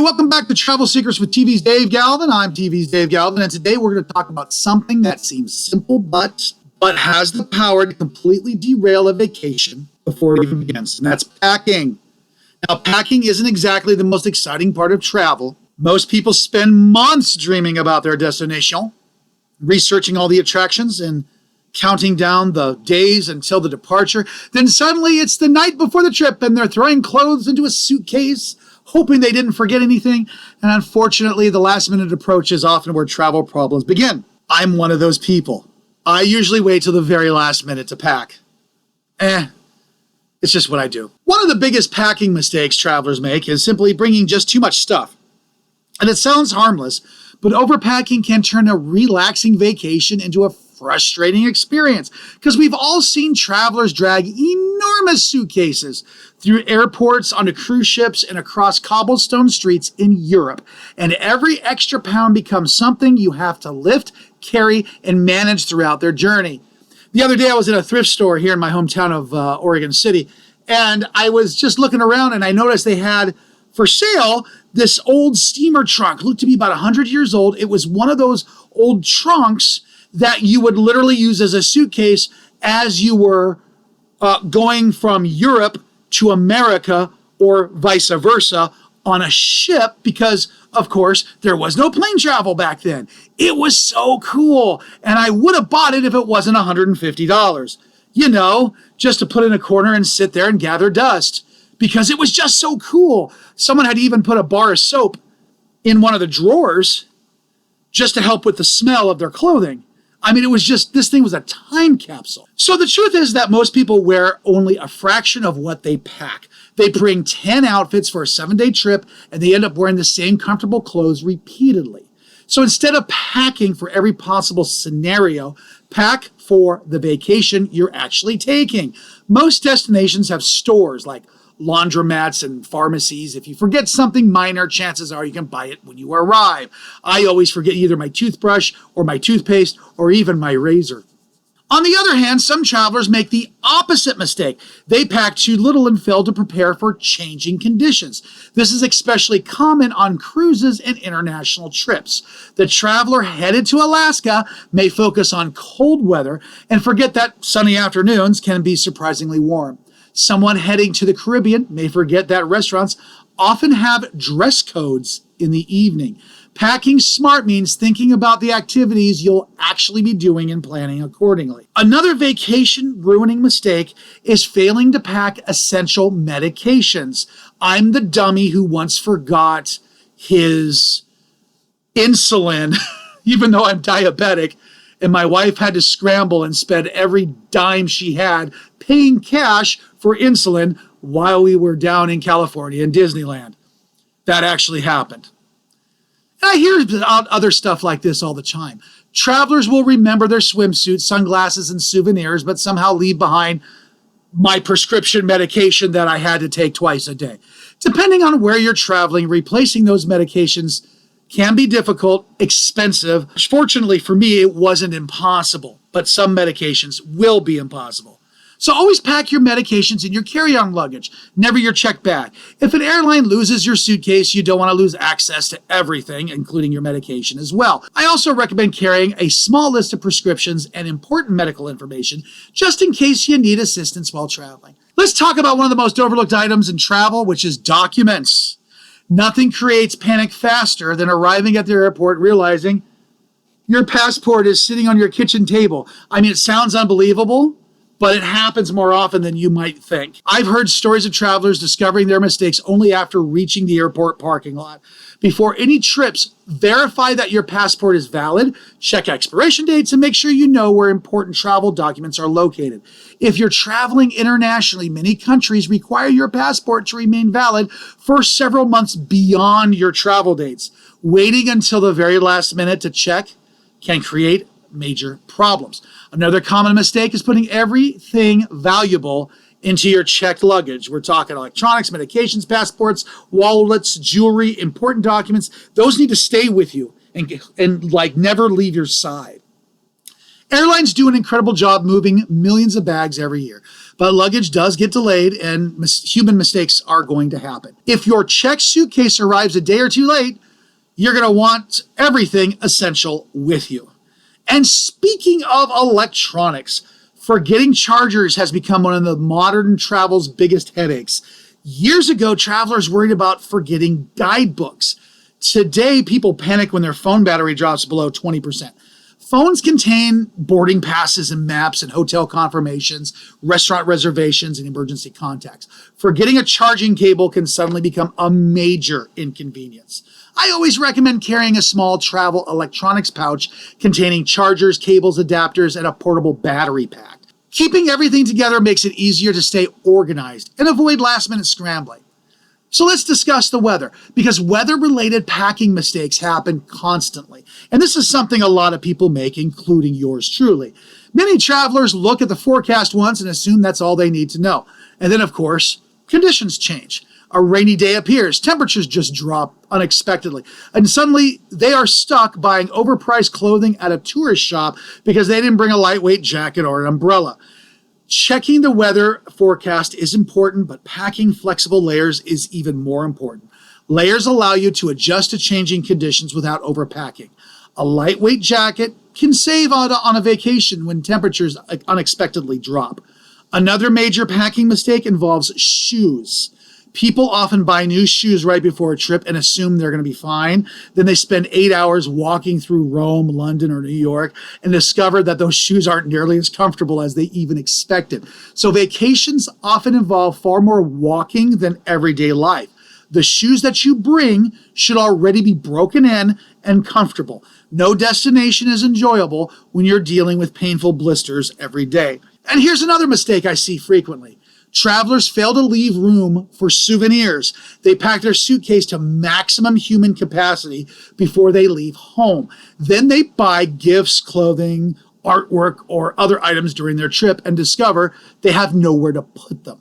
welcome back to Travel Secrets with TV's Dave Galvin. I'm TV's Dave Galvin, and today we're going to talk about something that seems simple but has the power to completely derail a vacation before it even begins, and that's packing. Now, packing isn't exactly the most exciting part of travel. Most people spend months dreaming about their destination, researching all the attractions and counting down the days until the departure. Then suddenly it's the night before the trip and they're throwing clothes into a suitcase, hoping they didn't forget anything. And unfortunately, the last minute approach is often where travel problems begin. I'm one of those people. I usually wait till the very last minute to pack. It's just what I do. One of the biggest packing mistakes travelers make is simply bringing just too much stuff. And it sounds harmless, but overpacking can turn a relaxing vacation into a frustrating experience because we've all seen travelers drag enormous suitcases through airports, onto cruise ships, and across cobblestone streets in Europe. And every extra pound becomes something you have to lift, carry, and manage throughout their journey. The other day I was in a thrift store here in my hometown of Oregon City, and I was just looking around and I noticed they had for sale this old steamer trunk. It looked to be about 100 years old. It was one of those old trunks that you would literally use as a suitcase as you were going from Europe to America or vice versa on a ship because, of course, there was no plane travel back then. It was so cool, and I would have bought it if it wasn't $150. You know, just to put in a corner and sit there and gather dust because it was just so cool. Someone had even put a bar of soap in one of the drawers just to help with the smell of their clothing. I mean, it was just, this thing was a time capsule. So the truth is that most people wear only a fraction of what they pack. They bring 10 outfits for a 7-day trip, and they end up wearing the same comfortable clothes repeatedly. So instead of packing for every possible scenario, pack for the vacation you're actually taking. Most destinations have stores like laundromats and pharmacies. If you forget something minor, chances are you can buy it when you arrive. I always forget either my toothbrush or my toothpaste or even my razor. On the other hand, some travelers make the opposite mistake. They pack too little and fail to prepare for changing conditions. This is especially common on cruises and international trips. The traveler headed to Alaska may focus on cold weather and forget that sunny afternoons can be surprisingly warm. Someone heading to the Caribbean may forget that restaurants often have dress codes in the evening. Packing smart means thinking about the activities you'll actually be doing and planning accordingly. Another vacation-ruining mistake is failing to pack essential medications. I'm the dummy who once forgot his insulin, even though I'm diabetic, and my wife had to scramble and spend every dime she had paying cash for insulin while we were down in California in Disneyland. That actually happened. And I hear about other stuff like this all the time. Travelers will remember their swimsuits, sunglasses, and souvenirs, but somehow leave behind my prescription medication that I had to take twice a day. Depending on where you're traveling, replacing those medications can be difficult, expensive. Fortunately for me, it wasn't impossible, but some medications will be impossible. So always pack your medications in your carry-on luggage, never your checked bag. If an airline loses your suitcase, you don't want to lose access to everything, including your medication as well. I also recommend carrying a small list of prescriptions and important medical information, just in case you need assistance while traveling. Let's talk about one of the most overlooked items in travel, which is documents. Nothing creates panic faster than arriving at the airport realizing your passport is sitting on your kitchen table. I mean, it sounds unbelievable, but it happens more often than you might think. I've heard stories of travelers discovering their mistakes only after reaching the airport parking lot. Before any trips, verify that your passport is valid, check expiration dates, and make sure you know where important travel documents are located. If you're traveling internationally, many countries require your passport to remain valid for several months beyond your travel dates. Waiting until the very last minute to check can create major problems. Another common mistake is putting everything valuable into your checked luggage. We're talking electronics, medications, passports, wallets, jewelry, important documents. Those need to stay with you and never leave your side. Airlines do an incredible job moving millions of bags every year, but luggage does get delayed and human mistakes are going to happen. If your checked suitcase arrives a day or two late, you're going to want everything essential with you. And speaking of electronics, forgetting chargers has become one of the modern travel's biggest headaches. Years ago, travelers worried about forgetting guidebooks. Today, people panic when their phone battery drops below 20%. Phones contain boarding passes and maps and hotel confirmations, restaurant reservations, and emergency contacts. Forgetting a charging cable can suddenly become a major inconvenience. I always recommend carrying a small travel electronics pouch containing chargers, cables, adapters, and a portable battery pack. Keeping everything together makes it easier to stay organized and avoid last-minute scrambling. So let's discuss the weather, because weather-related packing mistakes happen constantly. And this is something a lot of people make, including yours truly. Many travelers look at the forecast once and assume that's all they need to know. And then, of course, conditions change. A rainy day appears, temperatures just drop unexpectedly, and suddenly they are stuck buying overpriced clothing at a tourist shop because they didn't bring a lightweight jacket or an umbrella. Checking the weather forecast is important, but packing flexible layers is even more important. Layers allow you to adjust to changing conditions without overpacking. A lightweight jacket can save on a vacation when temperatures unexpectedly drop. Another major packing mistake involves shoes. People often buy new shoes right before a trip and assume they're going to be fine. Then they spend 8 hours walking through Rome, London, or New York and discover that those shoes aren't nearly as comfortable as they even expected. So vacations often involve far more walking than everyday life. The shoes that you bring should already be broken in and comfortable. No destination is enjoyable when you're dealing with painful blisters every day. And here's another mistake I see frequently. Travelers fail to leave room for souvenirs. They pack their suitcase to maximum human capacity before they leave home. Then they buy gifts, clothing, artwork, or other items during their trip and discover they have nowhere to put them.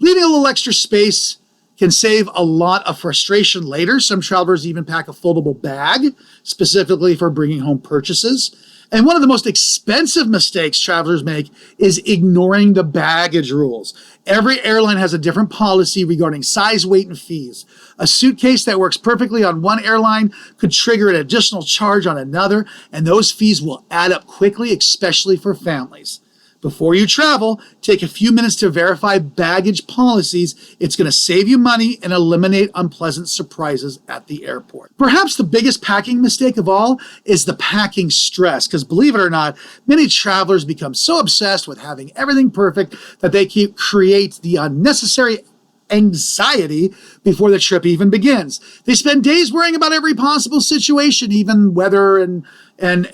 Leaving a little extra space can save a lot of frustration later. Some travelers even pack a foldable bag specifically for bringing home purchases. And one of the most expensive mistakes travelers make is ignoring the baggage rules. Every airline has a different policy regarding size, weight, and fees. A suitcase that works perfectly on one airline could trigger an additional charge on another, and those fees will add up quickly, especially for families. Before you travel, take a few minutes to verify baggage policies. It's going to save you money and eliminate unpleasant surprises at the airport. Perhaps the biggest packing mistake of all is the packing stress, because believe it or not, many travelers become so obsessed with having everything perfect that they create the unnecessary anxiety before the trip even begins. They spend days worrying about every possible situation, even weather and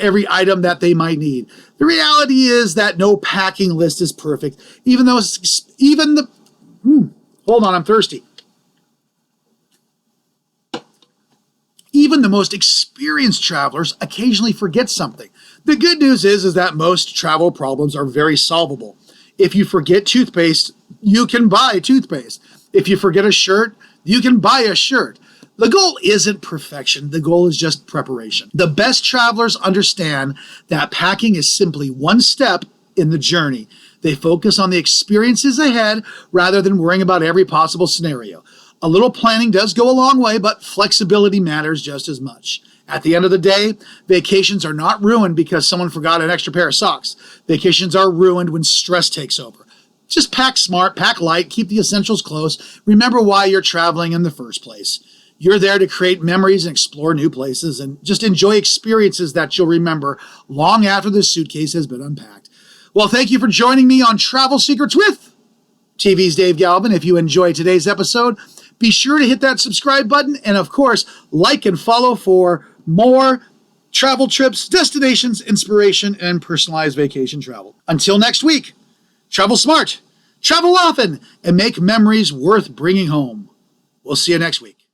every item that they might need. The reality is that no packing list is perfect, hold on, I'm thirsty. Even the most experienced travelers occasionally forget something. The good news is that most travel problems are very solvable. If you forget toothpaste, you can buy toothpaste. If you forget a shirt, you can buy a shirt. The goal isn't perfection. The goal is just preparation. The best travelers understand that packing is simply one step in the journey. They focus on the experiences ahead rather than worrying about every possible scenario. A little planning does go a long way, but flexibility matters just as much. At the end of the day, vacations are not ruined because someone forgot an extra pair of socks. Vacations are ruined when stress takes over. Just pack smart, pack light, keep the essentials close. Remember why you're traveling in the first place. You're there to create memories and explore new places and just enjoy experiences that you'll remember long after the suitcase has been unpacked. Well, thank you for joining me on Travel Secrets with TV's Dave Galvin. If you enjoyed today's episode, be sure to hit that subscribe button and, of course, like and follow for more travel trips, destinations, inspiration, and personalized vacation travel. Until next week, travel smart, travel often, and make memories worth bringing home. We'll see you next week.